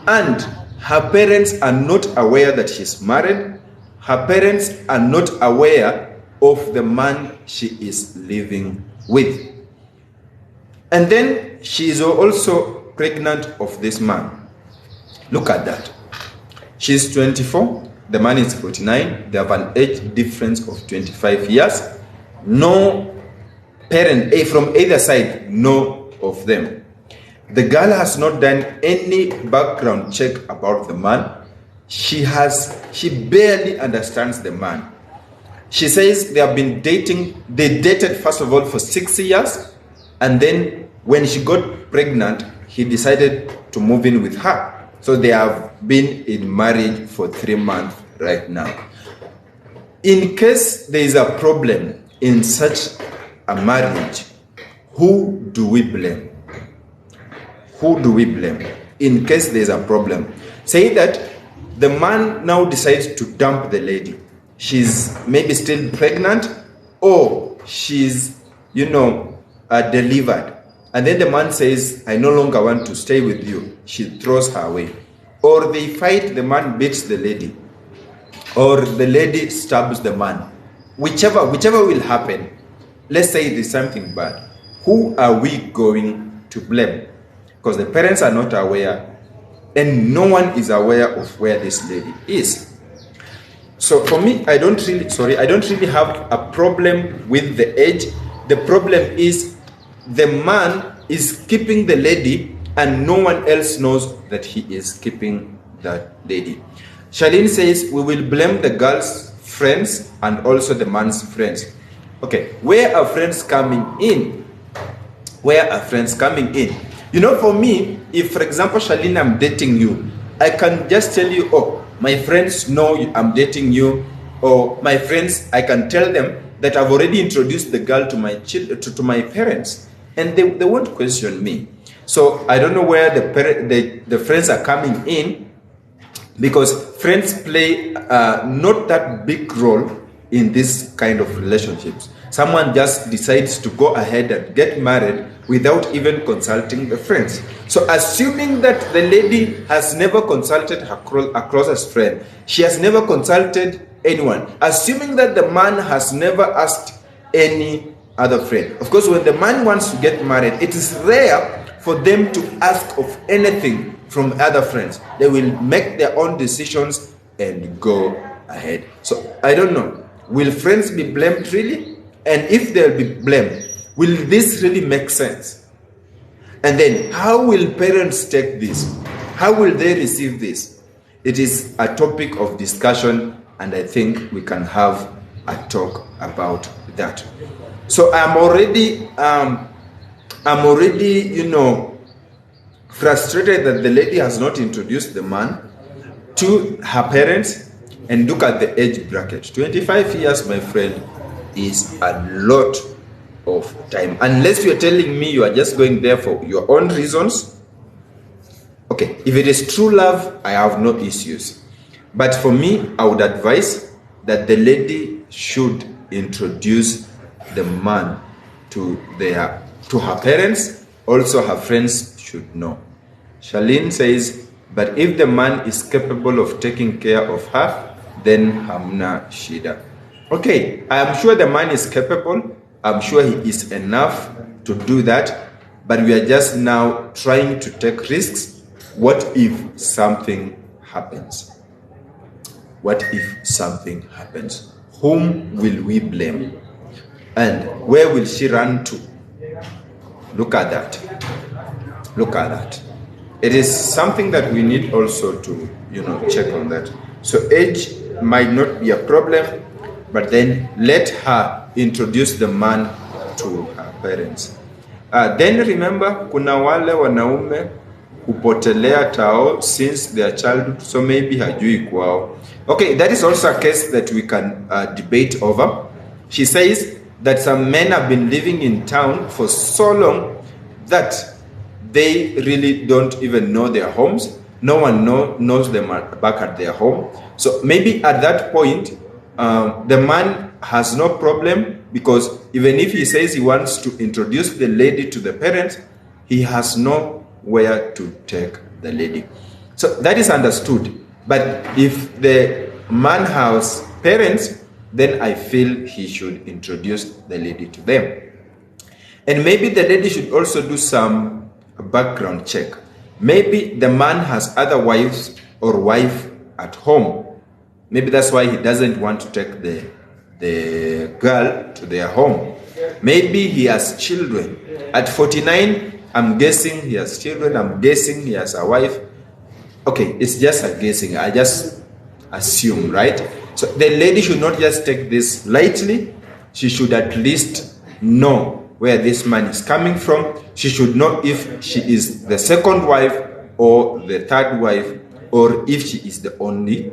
and her parents are not aware that she's married. Her parents are not aware of the man she is living with. And then she is also pregnant of this man. Look at that. She's 24, the man is 49. They have an age difference of 25 years. No parent, from either side, no of them. The girl has not done any background check about the man. She barely understands the man. She says they have been dating. They dated, first of all, for 6 years. And then when she got pregnant, he decided to move in with her. So they have been in marriage for 3 months right now. In case there is a problem in such a marriage, who do we blame? Who do we blame? in case there's a problem. Say that the man now decides to dump the lady. She's maybe still pregnant, or she's, delivered. And then the man says, I no longer want to stay with you. She throws her away. Or they fight, the man beats the lady. Or the lady stabs the man. Whichever will happen, let's say it is something bad. Who are we going to blame? Because the parents are not aware, and no one is aware of where this lady is. So for me, I don't really have a problem with the age. The problem is the man is keeping the lady and no one else knows that he is keeping that lady. Charlene says we will blame the girl's friends and also the man's friends. Okay, where are friends coming in? For me, if for example, Charlene, I'm dating you, I can just tell you, oh, my friends know I'm dating you, or my friends, I can tell them that I've already introduced the girl to my to my parents, and they won't question me. So I don't know where the friends are coming in, because friends play not that big role in this kind of relationships. Someone just decides to go ahead and get married without even consulting the friends. So assuming that the lady has never consulted her closest friend, she has never consulted anyone, assuming that the man has never asked any other friend. Of course, when the man wants to get married, it is rare for them to ask of anything from other friends. They will make their own decisions and go ahead. So I don't know, will friends be blamed really? And if they'll be blamed, will this really make sense? And then how will parents take this? How will they receive this? It is a topic of discussion, and I think we can have a talk about that. So I'm already frustrated that the lady has not introduced the man to her parents. And look at the age bracket. 25 years, my friend, is a lot of time. Unless you're telling me you are just going there for your own reasons. Okay, if it is true love, I have no issues. But for me, I would advise that the lady should introduce the man to her parents. Also, her friends should know. Charlene says, but if the man is capable of taking care of her, then hamna shida. Okay, I am sure the man is capable. I'm sure he is enough to do that. But we are just now trying to take risks. What if something happens? What if something happens? Whom will we blame? And where will she run to? Look at that. Look at that. It is something that we need also to, check on that. So age might not be a problem, but then let her introduce the man to her parents. Then remember, kuna wale wanaume hupotelea tao since their childhood, so maybe hajui kwao. Okay, that is also a case that we can debate over. She says that some men have been living in town for so long that they really don't even know their homes. No one knows them back at their home. So maybe at that point, the man has no problem, because even if he says he wants to introduce the lady to the parents, he has nowhere to take the lady. So that is understood. But if the man has parents, then I feel he should introduce the lady to them. And maybe the lady should also do some background check. Maybe the man has other wives or wife at home. Maybe that's why he doesn't want to take the girl to their home. Maybe he has children. At 49, I'm guessing he has children. I'm guessing he has a wife. Okay, it's just a guessing. I just assume, right? So the lady should not just take this lightly. She should at least know where this man is coming from. She should know if she is the second wife or the third wife, or if she is the only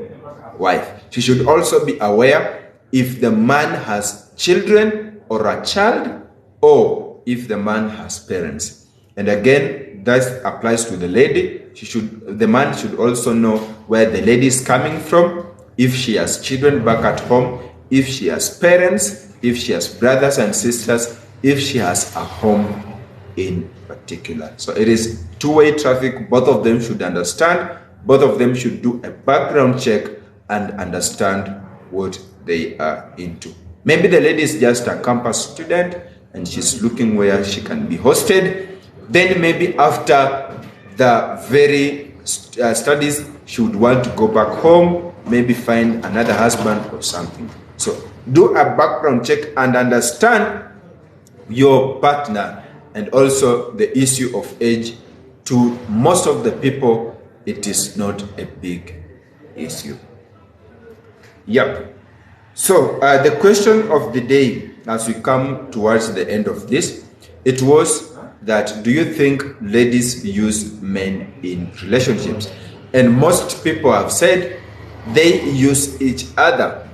wife. She should also be aware if the man has children or a child, or if the man has parents. And again, that applies to the lady. The man should also know where the lady is coming from, if she has children back at home, if she has parents, if she has brothers and sisters, if she has a home in particular. So it is two-way traffic. Both of them should understand. Both of them should do a background check and understand what they are into. Maybe the lady is just a campus student and she's looking where she can be hosted. Then maybe after the very studies, she would want to go back home, maybe find another husband or something. So do a background check and understand your partner, and also the issue of age. To most of the people, it is not a big issue. Yep. So the question of the day, as we come towards the end of this, it was that, do you think ladies use men in relationships? And most people have said they use each other,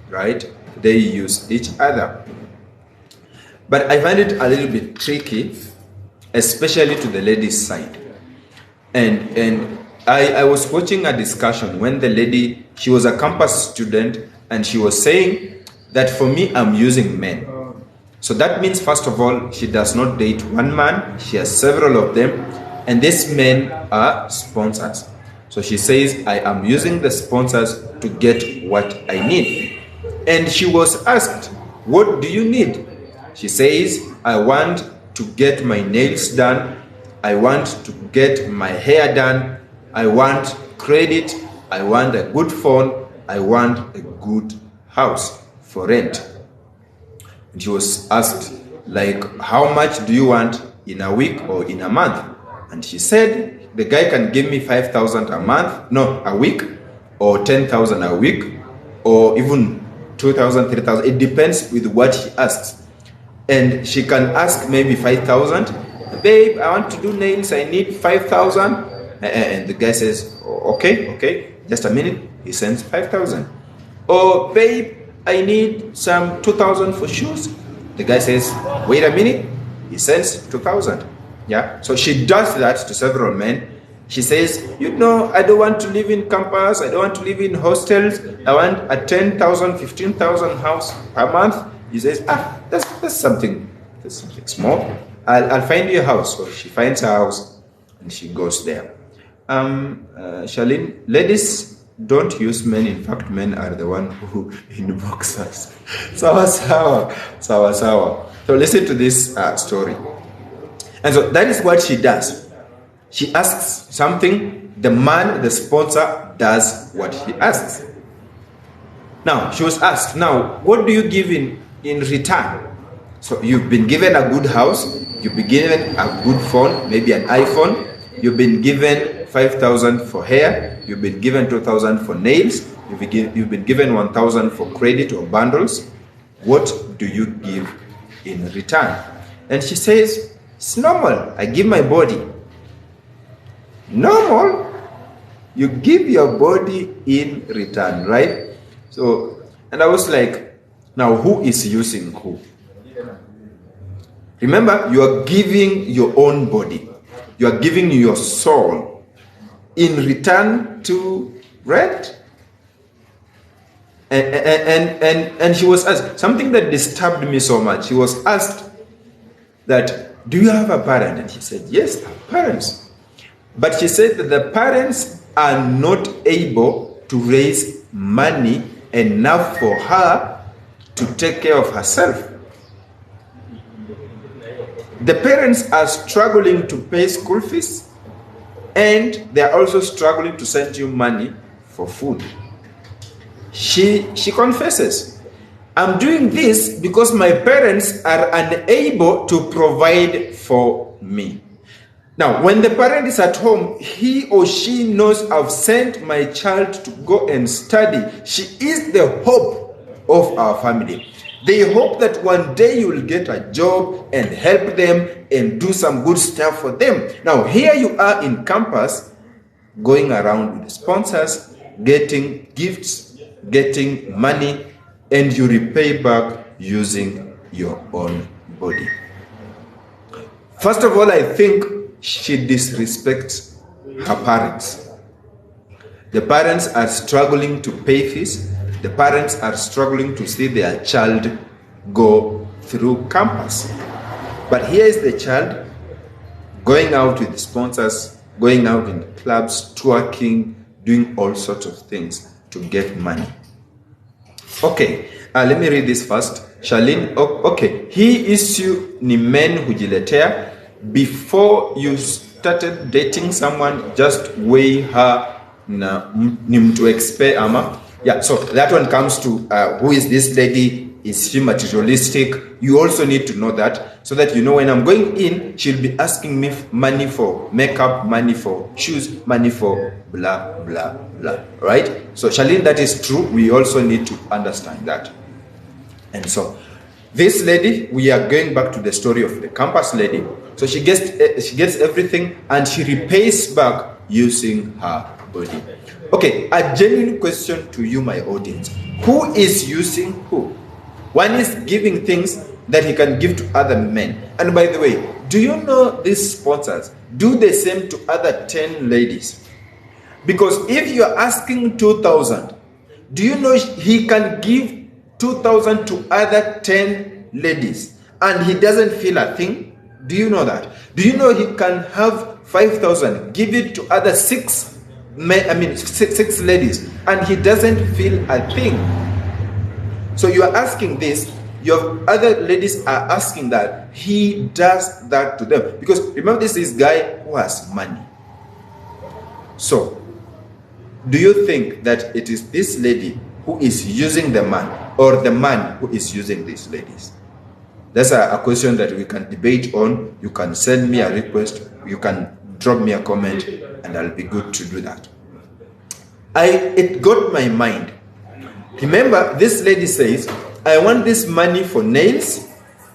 right? They use each other. But I find it a little bit tricky, especially to the ladies' side. And I was watching a discussion when the lady, she was a campus student, and she was saying that, for me, I'm using men. So that means, first of all, she does not date one man, she has several of them, and these men are sponsors. So she says, I am using the sponsors to get what I need. And she was asked, what do you need? She says, I want to get my nails done, I want to get my hair done, I want credit, I want a good phone, I want a good house for rent. And she was asked, like, how much do you want in a week or in a month? And she said, the guy can give me 5,000 a week, or 10,000 a week, or even 2,000, 3,000. It depends with what she asks. And she can ask maybe 5,000. Babe, I want to do nails, I need 5,000. And the guy says, okay, just a minute. He sends 5,000. Or, babe, I need some 2,000 for shoes. The guy says, wait a minute. He sends 2,000. Yeah. So she does that to several men. She says, I don't want to live in campus. I don't want to live in hostels. I want a 10,000, 15,000 house per month. He says, that's something small. I'll find you a house. So she finds a house and she goes there. Charlene, ladies don't use men. In fact, men are the one who inbox us. Sawa. So listen to this story. And so that is what she does. She asks something, the man, the sponsor, does what he asks. Now, she was asked, what do you give in return? So you've been given a good house, you've been given a good phone, maybe an iPhone, you've been given 5,000 for hair, you've been given 2,000 for nails, you've been given 1,000 for credit or bundles. What do you give in return? And she says, it's normal. I give my body. Normal? You give your body in return, right? So, and I was like, now who is using who? Remember, you are giving your own body. You are giving your soul in return to rent. And she was asked, something that disturbed me so much. She was asked that, do you have a parent? And she said, yes, I have parents. But she said that the parents are not able to raise money enough for her to take care of herself. The parents are struggling to pay school fees, and they are also struggling to send you money for food. She confesses, I'm doing this because my parents are unable to provide for me. Now, when the parent is at home, he or she knows I've sent my child to go and study. She is the hope of our family. They hope that one day you will get a job and help them and do some good stuff for them. Now, here you are in campus, going around with sponsors, getting gifts, getting money, and you repay back using your own body. First of all, I think she disrespects her parents. The parents are struggling to pay fees. The parents are struggling to see their child go through campus. But here is the child going out with sponsors, going out in clubs, twerking, doing all sorts of things to get money. Okay, let me read this first. Charlene, okay. Hii issue ni men hujiletea. Before you started dating someone, just weigh her na ni mtu expe ama. Yeah, so that one comes to who is this lady? Is she materialistic? You also need to know that, so that you know when I'm going in, she'll be asking me money for makeup, money for shoes, money for blah, blah, blah, right? So Charlene, that is true. We also need to understand that. And so this lady, we are going back to the story of the campus lady. So she gets everything and she repays back using her body. Okay, a genuine question to you, my audience. Who is using who? One is giving things that he can give to other men. And by the way, do you know these sponsors do the same to other 10 ladies? Because if you're asking 2,000, do you know he can give 2,000 to other 10 ladies and he doesn't feel a thing? Do you know that? Do you know he can have 5,000, give it to other six ladies and he doesn't feel a thing? So you are asking this, your other ladies are asking that, he does that to them. Because remember, this is guy who has money. So, do you think that it is this lady who is using the man, or the man who is using these ladies? That's a question that we can debate on. You can send me a request, you can drop me a comment, and I'll be good to do that. It got my mind. Remember, this lady says, I want this money for nails,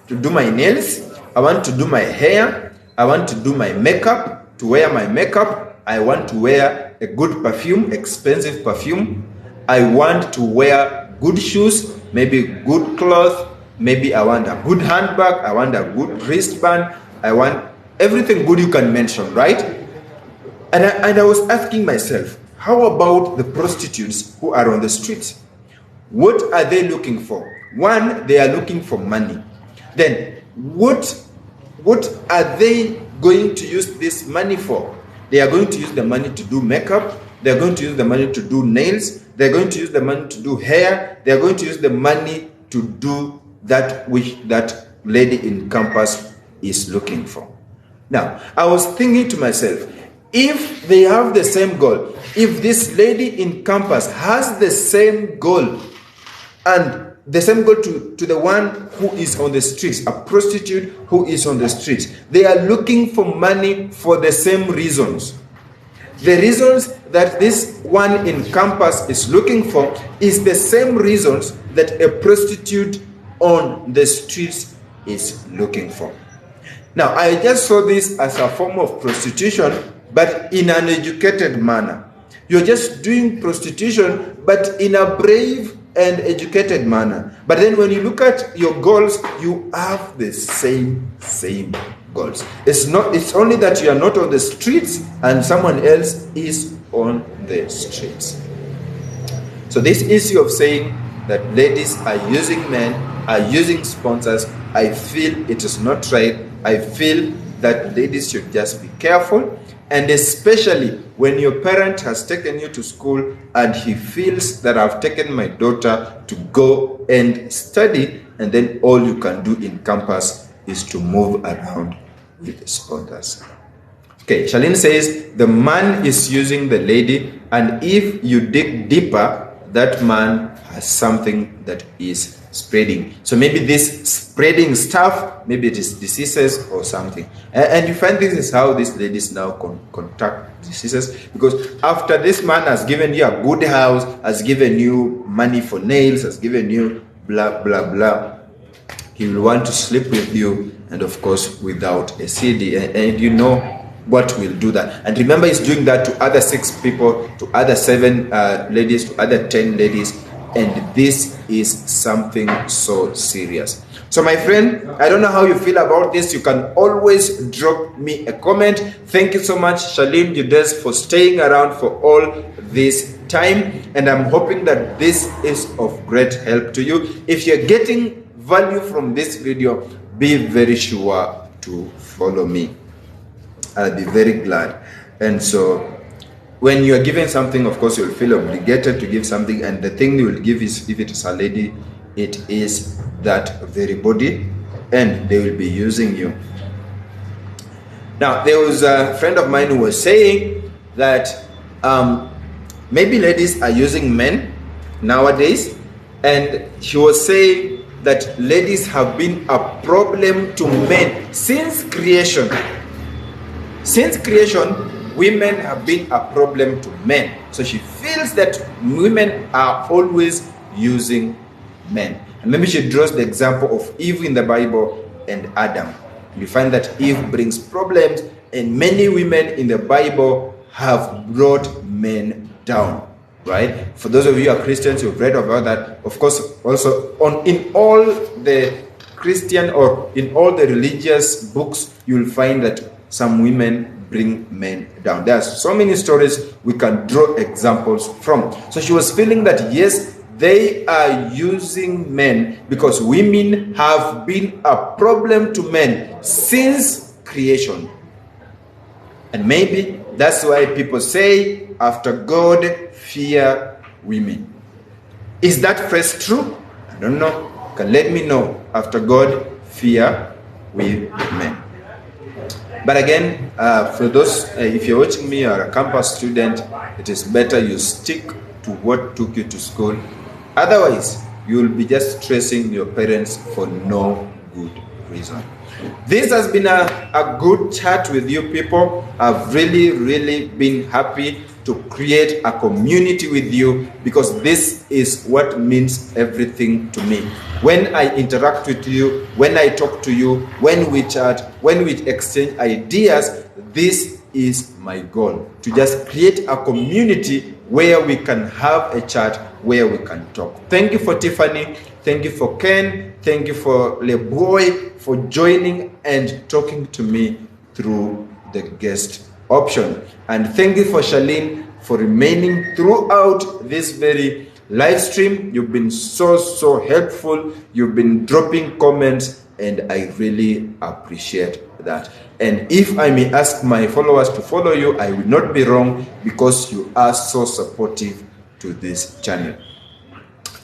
to do my nails. I want to do my hair. I want to do my makeup, to wear my makeup. I want to wear a good perfume, expensive perfume. I want to wear good shoes, maybe good clothes. Maybe I want a good handbag. I want a good wristband. I want everything good you can mention, right? And I was asking myself, how about the prostitutes who are on the streets? What are they looking for? One, they are looking for money. Then, what are they going to use this money for? They are going to use the money to do makeup. They are going to use the money to do nails. They are going to use the money to do hair. They are going to use the money to do that which that lady in campus is looking for. Now, I was thinking to myself, if they have the same goal, if this lady in campus has the same goal, and the same goal to the one who is on the streets, a prostitute who is on the streets, they are looking for money for the same reasons. The reasons that this one in campus is looking for is the same reasons that a prostitute on the streets is looking for. Now, I just saw this as a form of prostitution, but in an educated manner. You're just doing prostitution, but in a brave and educated manner. But then when you look at your goals, you have the same goals. It's only that you are not on the streets and someone else is on the streets. So this issue of saying that ladies are using men, are using sponsors, I feel it is not right. I feel that ladies should just be careful, and especially when your parent has taken you to school and he feels that I've taken my daughter to go and study, and then all you can do in campus is to move around with sponsors. Okay, Charlene says the man is using the lady, and if you dig deeper, that man has something that is spreading. So maybe this spreading stuff, maybe it is diseases or something. And you find this is how these ladies now contract diseases, because after this man has given you a good house, has given you money for nails, has given you blah, blah, blah, he will want to sleep with you, and of course without a CD. And you know what will do that. And remember, he's doing that to other 6 people, to other 7 ladies, to other 10 ladies. and this is something so serious. So my friend, I don't know how you feel about this. You can always drop me a comment. Thank you so much, Charlene Judes, for staying around for all this time, and I'm hoping that this is of great help to you. If you're getting value from this video, be very sure to follow me. I'll be very glad. And so when you are giving something, of course, you'll feel obligated to give something, and the thing you will give is, if it is a lady, it is that very body, and they will be using you. Now, there was a friend of mine who was saying that maybe ladies are using men nowadays, and she was saying that ladies have been a problem to men since creation. Since creation, women have been a problem to men. So she feels that women are always using men. And maybe she draws the example of Eve in the Bible and Adam. You find that Eve brings problems, and many women in the Bible have brought men down, right? For those of you who are Christians, you've read about that. Of course, also in all the Christian or in all the religious books, you'll find that some women bring men down. There are so many stories we can draw examples from. So she was feeling that yes, they are using men because women have been a problem to men since creation. And maybe that's why people say, after God, fear women. Is that phrase true? I don't know. You can let me know. After God, fear women. But again, for those, if you're watching me, you're a campus student, it is better you stick to what took you to school. Otherwise, you will be just stressing your parents for no good reason. This has been a good chat with you people. I've really been happy to create a community with you, because this is what means everything to me. When I interact with you, when I talk to you, when we chat, when we exchange ideas, this is my goal, to just create a community where we can have a chat, where we can talk. Thank you for Tiffany. Thank you for Ken. Thank you for LeBoy for joining and talking to me through the guest option. And thank you for Charlene for remaining throughout this very live stream. You've been so helpful. You've been dropping comments, and I really appreciate that. And if I may ask my followers to follow you, I will not be wrong, because you are so supportive to this channel.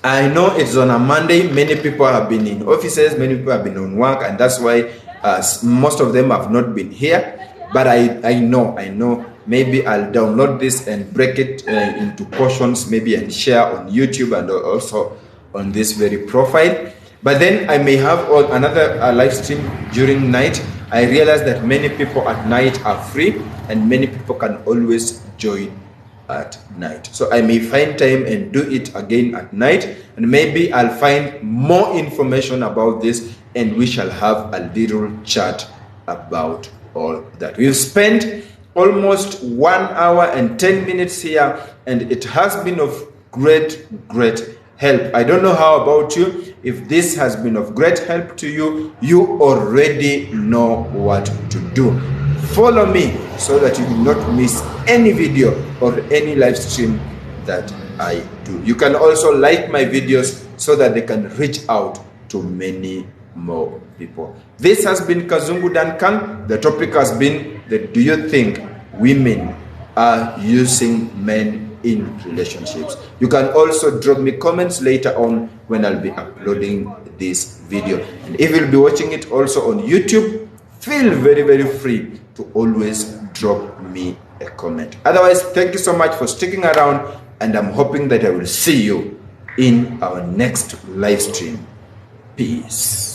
I know it's on a Monday. Many people have been in offices, many people have been on work, and that's why most of them have not been here. But I know maybe I'll download this and break it into portions, maybe, and share on YouTube and also on this very profile. But then I may have another live stream during night. I realize that many people at night are free, and many people can always join at night. So I may find time and do it again at night, and maybe I'll find more information about this, and we shall have a little chat about all that. We've spent almost 1 hour and 10 minutes here, and it has been of great help. I don't know how about you. If this has been of great help to you, you already know what to do. Follow me so that you do not miss any video or any live stream that I do. You can also like my videos so that they can reach out to many more people. This has been Kazungu Duncan. The topic has been do you think women are using men in relationships? You can also drop me comments later on when I'll be uploading this video. And if you'll be watching it also on YouTube, feel very free to always drop me a comment. Otherwise, thank you so much for sticking around, and I'm hoping that I will see you in our next live stream. Peace.